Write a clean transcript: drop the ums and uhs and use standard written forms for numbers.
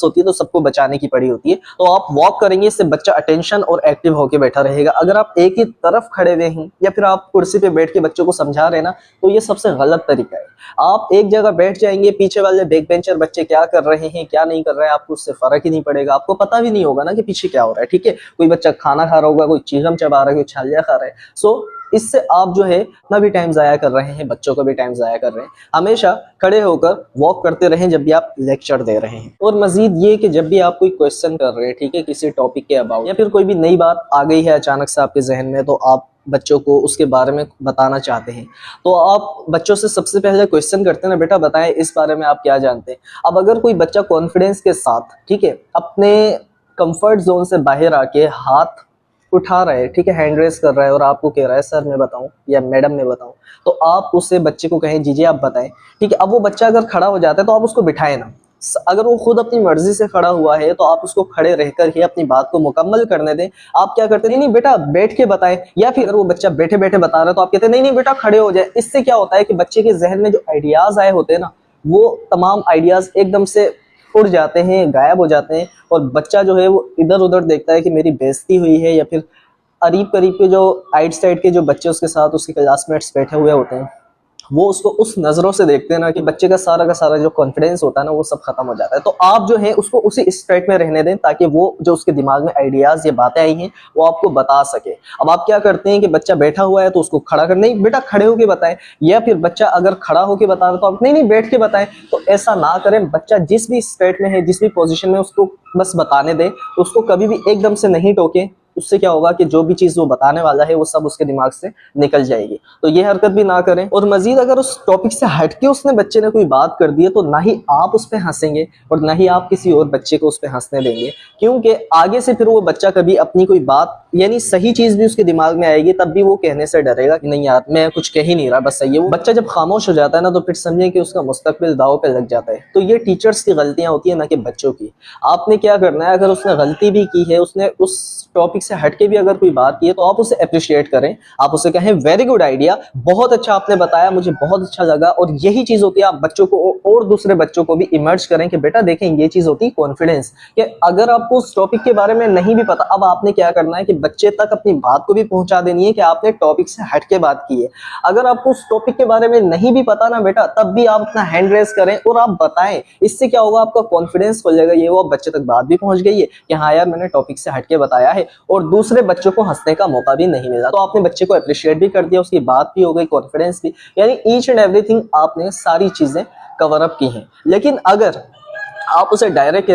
होती है तो सबको बचाने की पड़ी होती है। तो आप वॉक करेंगे, इससे बच्चा अटेंशन और एक्टिव होकर बैठा रहेगा। अगर आप एक ही तरफ खड़े हुए हैं या फिर आप कुर्सी पे बैठ के बच्चों को समझा रहे हैं ना, तो ये सबसे गलत तरीका है। आप एक जगह बैठ जाएंगे, पीछे वाले बैक बेंचर बच्चे क्या कर रहे हैं क्या नहीं कर रहे हैं आपको उससे फर्क ही नहीं पड़ेगा, आपको पता भी नहीं होगा ना कि पीछे क्या हो रहा है। ठीक है, कोई बच्चा खाना खा रहा होगा, कोई चीगम चबा रहा है, कोई छालिया खा रहा है। सो इससे आप जो है अपना भी टाइम जाया कर रहे हैं, बच्चों का भी टाइम जाया कर रहे हैं। हमेशा खड़े होकर वॉक करते रहें जब भी आप लेक्चर दे रहे हैं। और मजीद ये कि जब भी आप कोई क्वेश्चन कर रहे हैं, ठीक है, किसी टॉपिक के अबाउट या फिर कोई भी नई बात आ गई है अचानक से आपके जहन में, तो आप बच्चों को उसके बारे में बताना चाहते हैं, तो आप बच्चों से सबसे पहले क्वेश्चन करते हैं ना, बेटा बताएं इस बारे में आप क्या जानते हैं। अब अगर कोई बच्चा कॉन्फिडेंस के साथ, ठीक है, अपने कंफर्ट जोन से बाहर आके हाथ उठा रहा है, ठीक है, हैंड रेस कर रहा है और आपको कह रहा है सर मैं बताऊं या मैडम मैं बताऊं, तो आप उससे बच्चे को कहें जी जी आप बताएं। ठीक है, अब वो बच्चा अगर खड़ा हो जाता है तो आप उसको बिठाएं ना। अगर वो खुद अपनी मर्जी से खड़ा हुआ है तो आप उसको खड़े रहकर ही अपनी बात को मुकम्मल करने दें। आप क्या करते हैं, नहीं बेटा बैठ के बताएं, या फिर अगर वो बच्चा बैठे बैठे बता रहा है तो आप कहते हैं नहीं नहीं बेटा खड़े हो जाए। इससे क्या होता है कि बच्चे के जहन में जो आइडियाज आए होते हैं ना, वो तमाम आइडियाज एकदम से उड़ जाते हैं, गायब हो जाते हैं, और बच्चा जो है वो इधर उधर देखता है कि मेरी बेइज्जती हुई है, या फिर करीब करीब के जो आइट साइड के जो बच्चे उसके साथ उसके क्लासमेट्स बैठे हुए होते हैं, वो उसको उस नजरों से देखते हैं ना कि बच्चे का सारा जो कॉन्फिडेंस होता है ना वो सब खत्म हो जाता है। तो आप जो है उसको उसी स्टेट में रहने दें ताकि वो जो उसके दिमाग में आइडियाज ये बातें आई हैं वो आपको बता सके। अब आप क्या करते हैं कि बच्चा बैठा हुआ है तो उसको खड़ा कर, नहीं बेटा खड़े होके बताएं, या फिर बच्चा अगर खड़ा होके बता रहा है तो आप नहीं नहीं बैठ के बताएं। तो ऐसा ना करें, बच्चा जिस भी स्टेट में है, जिस भी पोजिशन में, उसको बस बताने दें, उसको कभी भी एकदम से नहीं टोके। उससे क्या होगा कि जो भी चीज वो बताने वाला है वो सब उसके दिमाग से निकल जाएगी। तो ये हरकत भी ना करें। और मजीद अगर उस टॉपिक से हटके उसने बच्चे ने कोई बात कर दी है तो ना ही आप उस पर हंसेंगे और ना ही आप किसी और बच्चे को उस पर हंसने देंगे, क्योंकि आगे से फिर वो बच्चा कभी अपनी कोई बात यानी सही चीज भी उसके दिमाग में आएगी तब भी वो कहने से डरेगा कि नहीं यार मैं कुछ कह ही नहीं रहा, बस सही है। वो बच्चा जब खामोश हो जाता है ना तो फिर समझे कि उसका मुस्तकबिल दाव पे लग जाता है। तो ये टीचर्स की गलतियां होती है ना कि बच्चों की। आपने क्या करना है, अगर उसने गलती भी की है, उसने उस टॉपिक से हटके भी अगर कोई बात की है तो आप उसे अप्रिशिएट करें। आप उसे कहें वेरी गुड आइडिया, बहुत अच्छा आपने बताया, मुझे बहुत अच्छा लगा। और यही चीज होती है, आप बच्चों को और दूसरे बच्चों को भी इमर्ज करें कि बेटा देखें ये चीज होती है कॉन्फिडेंस। कि अगर आपको उस टॉपिक के बारे में नहीं भी पता, अब आपने क्या करना है कि बच्चे तक अपनी बात को भी पहुंचा देनी है कि आपने टॉपिक से हट के बात की है। अगर आपको उस टॉपिक के बारे में नहीं भी पता ना बेटा, तब भी आप अपना हैंड रेस करें और आप बताएं। इससे क्या होगा, आपका कॉन्फिडेंस हो जाएगा, ये वो बच्चे तक बात भी पहुंच गई है कि हाँ यार मैंने टॉपिक से हट के बताया है, और दूसरे बच्चों को हंसने का मौका भी नहीं मिला। तो आपने बच्चे को अप्रिशिएट भी कर दिया, उसकी बात भी हो गई, कॉन्फिडेंस भी, यानी ईच एंड एवरीथिंग आपने सारी चीजें कवर अप की हैं। लेकिन अगर आप उसे डायरेक्ट